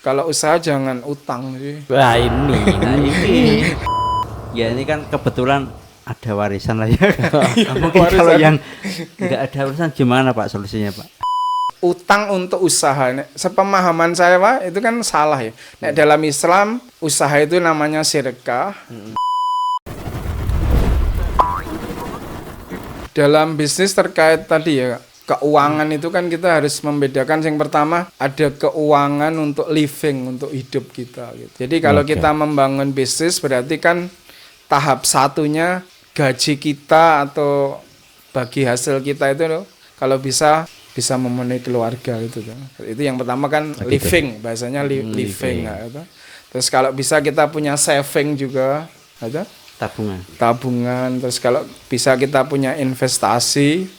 Kalau usaha jangan utang sih. Wah ini. Ya ini kan kebetulan ada warisan lah ya. Mungkin Warisan. kalau yang nggak ada warisan gimana Pak solusinya Pak? Utang untuk usaha. Sepemahaman saya Pak, itu kan salah ya. Dalam Islam, usaha itu namanya sedekah. Dalam bisnis terkait tadi ya, keuangan itu kan kita harus membedakan. Yang pertama, ada keuangan untuk living, untuk hidup kita gitu. Jadi kalau kita membangun bisnis berarti kan tahap satunya gaji kita atau bagi hasil kita itu loh, kalau bisa memenuhi keluarga gitu kan. Itu yang pertama kan living, bahasanya living gitu. Terus kalau bisa kita punya saving juga, ada tabungan. Terus kalau bisa kita punya investasi.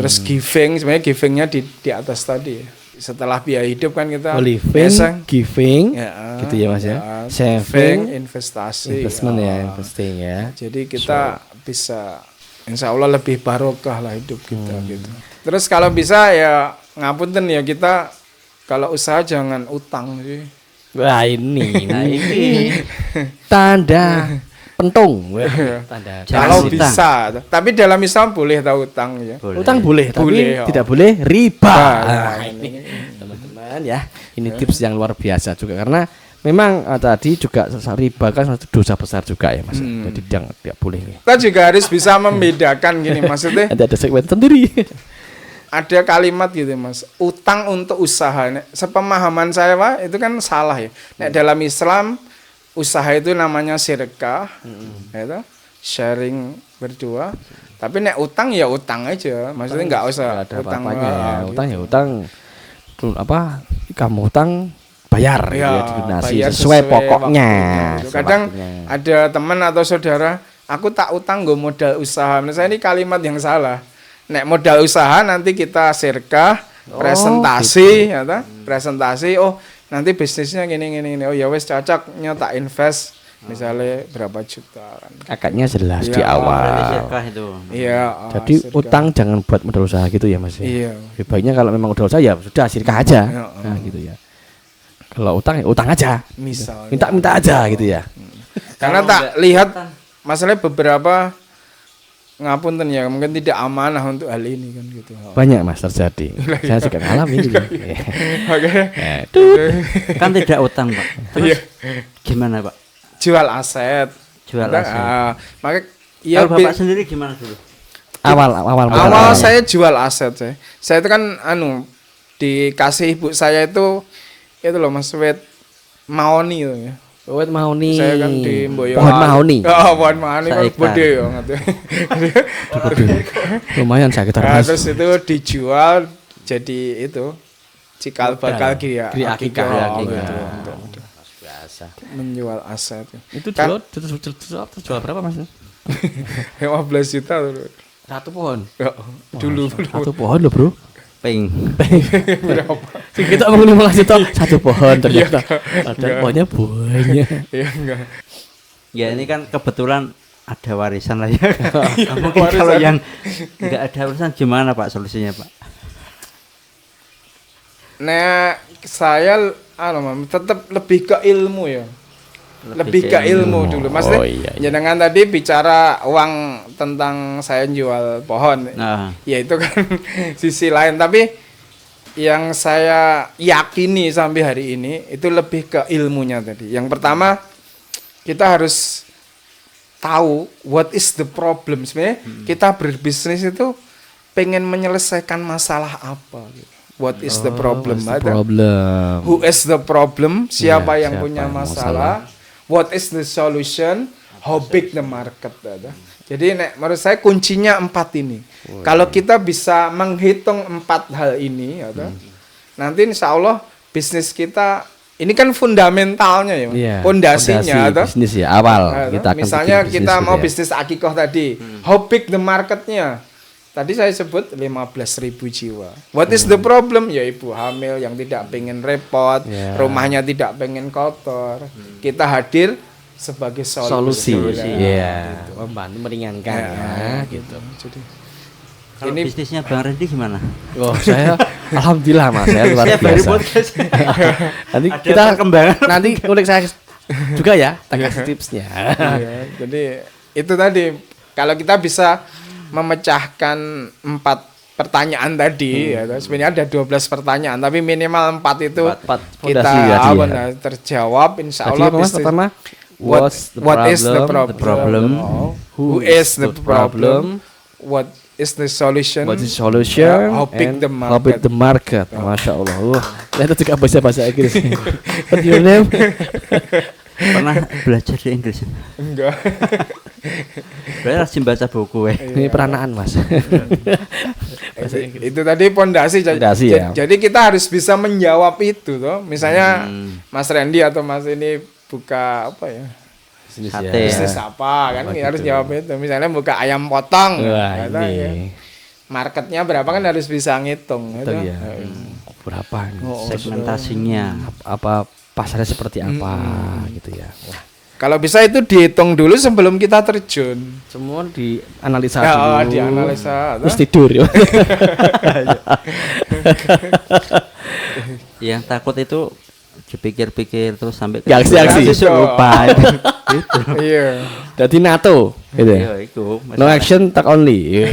Terus giving, sebenarnya givingnya di atas tadi ya. Setelah biaya hidup kan kita living, giving, gitu ya Mas ya. Saving, investasi, investment ya, investing ya. Jadi kita bisa, insya Allah lebih barokah lah hidup kita gitu. Terus kalau bisa ya ngapunten ya, kita kalau usaha jangan utang sih. Wah ini. Tanda pentung. Tanda. Kalau bisa, tapi dalam Islam boleh tahu utang ya. Utang boleh, tapi tidak boleh riba. Nah, ini teman-teman ya. Ini tips yang luar biasa juga, karena memang tadi juga riba kan satu dosa besar juga ya Mas. Jadi jangan, tidak boleh. Kita juga harus bisa membedakan gini maksudnya. Ada segmen sendiri. Ada kalimat gitu Mas, utang untuk usaha. Sepemahaman saya Pak, itu kan salah ya. Dalam Islam, usaha itu namanya sedekah, gitu, sharing berdua. Tapi nek utang ya utang aja, maksudnya nggak usah ada utang apa-apanya ya. gitu. Utang ya utang. Apa? Kamu utang bayar ya, dilunasi sesuai pokoknya. Gitu. Kadang ada teman atau saudara, aku tak utang gue modal usaha. Menurut saya ini kalimat yang salah. Nek modal usaha nanti kita sedekah, presentasi, gitu. Ya, presentasi. Oh nanti bisnisnya gini. Oh ya wes cocoknya tak invest misalnya berapa juta kan. Akadnya jelas di Ya, awal. Iya. Jadi utang jangan buat modal usaha gitu ya Mas. Iya. Lebih baiknya kalau memang modal usaha ya sudah sedekah aja. Nah gitu ya. Kalau utang ya utang aja. Misal. Minta aja gitu ya. Karena tak lihat masalahnya beberapa ngapunten ya, mungkin tidak amanah untuk hal ini kan gitu. Banyak Mas terjadi. Saya juga ngalamin gitu. Oke. Kan tidak utang Pak. Terus gimana Pak? Jual aset. Maka ya Bapak sendiri gimana dulu? Awal saya jual aset saya. Saya itu kan dikasih ibu saya itu loh Mas, wet mahoni itu ya. Wet mahoni. Saya kan di Boyolali. Pohon mahoni. Oh, pohon mahoni kan gede ya gitu. Lumayan sakit terus itu dijual jadi itu cikal bakal akikah gitu. Biasa. Menjual aset. Itu jual berapa Mas? 15 juta tuh. Satu pohon. Dulu. Satu pohon loh Bro. Peng. Berapa? Kita mau 15 juta satu pohon ternyata. Ada pohonnya banyak. Iya enggak. Ya ini kan kebetulan ada warisan lah ya. Mungkin kalau yang nggak ada warisan gimana Pak solusinya Pak? Nah, saya tetap lebih ke ilmu ya. Lebih ke ilmu dulu. Mas, jenengan tadi bicara uang tentang saya jual pohon. Ya itu kan sisi lain, tapi yang saya yakini sampai hari ini itu lebih ke ilmunya tadi. Yang pertama, kita harus tahu what is the problem. Sebenarnya kita berbisnis itu pengen menyelesaikan masalah apa gitu. What is the problem? Who is the problem? Siapa yang punya masalah? What is the solution? How big the market? Jadi menurut saya kuncinya 4 ini. Kalau kita bisa menghitung 4 hal ini, nanti insya Allah bisnis kita ini kan fundamentalnya ya, pondasinya. Bisnis ya awal. Misalnya kita mau bisnis akikoh tadi, how big the marketnya? Tadi saya sebut 15.000 jiwa. What is the problem? Ya ibu hamil yang tidak pengen repot, rumahnya tidak pengen kotor. Kita hadir sebagai solusi. Gitu. Membantu meringankan gitu. Jadi, kalau bisnisnya Bang Randy gimana? Saya Alhamdulillah Mas, saya luar Saya baru biasa. podcast. Nanti Ada kita perkembangan. nanti kulik saya juga ya, tak kasih tipsnya. Iya, jadi itu tadi kalau kita bisa memecahkan 4 pertanyaan tadi ya, sebenarnya ada 12 pertanyaan tapi minimal 4 itu Empat kita fondasi tadi ya. benar terjawab insya Tadi Allah apa Mas pertama? what is the problem, who is the problem, what is the solution, What is solution? how big and the how big market. the market. Masya Allah. Ternyata juga bahasa Inggris. What your name? Pernah belajar di Inggris? Enggak. Berarti rajin baca buku Ini peranaan Mas. Itu tadi pondasi. Pondasi, ya. Jadi kita harus bisa menjawab itu toh. Misalnya Mas Randy atau Mas ini buka apa ya? Sate. Bisnis apa kan harus jawab itu. Misalnya buka ayam potong. Wah, kata, ya. ini. Marketnya berapa kan harus bisa ngitung Itu gitu. ya. Berapa nih? Segmentasinya. Apa pasarnya seperti apa gitu ya. Wah, Kalau bisa itu dihitung dulu sebelum kita terjun. semua dianalisa Ya, dulu. dianalisa. Terus tidur ya. Yang takut itu dipikir-pikir terus sampai Aksi-aksi. lupa. Gitu. Iya. Jadi NATO gitu ya. Iya, itu. No action tak only. Iya.